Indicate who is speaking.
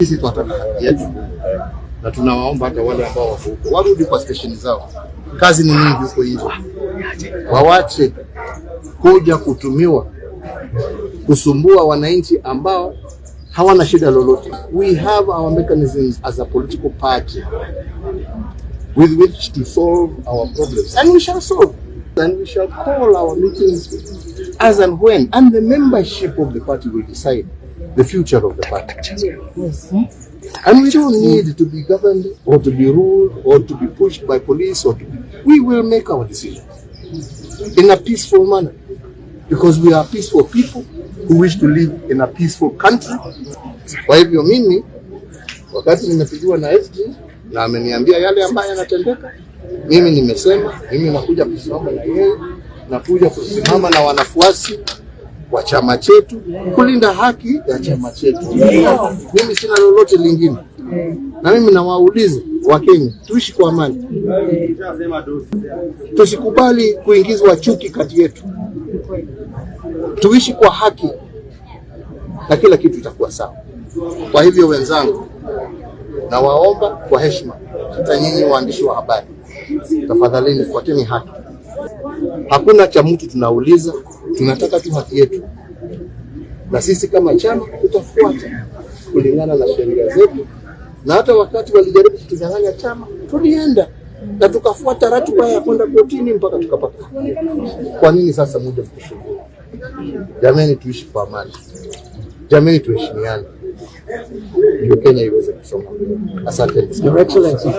Speaker 1: Sisi tunataka haki yetu, na tunawaomba hata wale ambao wako huko warudi kwa station zao. Kazi ni nyingi huko nje, wawache kuja kutumiwa kusumbua wananchi ambao hawana shida lolote. We have our mechanisms as a political party with which to solve our problems, and we shall solve, and we shall call our meetings as and when, and the membership of the party will decide the future of the party. Yes. And we don't need to be governed or to be ruled or to be pushed by police we will make our decisions in a peaceful manner, because we are peaceful people who wish to live in a peaceful country. Kwa hivyo mimi wakati nimepigiwa na SG na ameniambia yale ambayo yanatendeka, mimi nimesema mimi nakuja kusimama na yeye, nakuja kusimama na wanafuasi wa chama chetu kulinda haki ya chama chetu. Mimi sina lolote lingine, na mimi nawauliza Wakenya tuishi kwa amani, tusikubali kuingizwa chuki kati yetu, tuishi kwa haki na kila kitu itakuwa sawa. Kwa hivyo wenzangu, na waomba kwa heshima, hata nyinyi waandishi wa habari, tafadhalini fuateni haki. Hakuna cha mtu tunauliza, tunataka tu haki yetu, na sisi kama chama tutafuata kulingana na sheria zetu. Na hata wakati walijaribu kutunyang'anya chama, tulienda na tukafuata ratiba ya kwenda kotini mpaka tukapata. Kwa nini sasa mje kutusumbua? Jamani, tuishi kwa amani, jamani, tuheshimiane, ndio Kenya iweze kusonga. Asante. Your Excellency.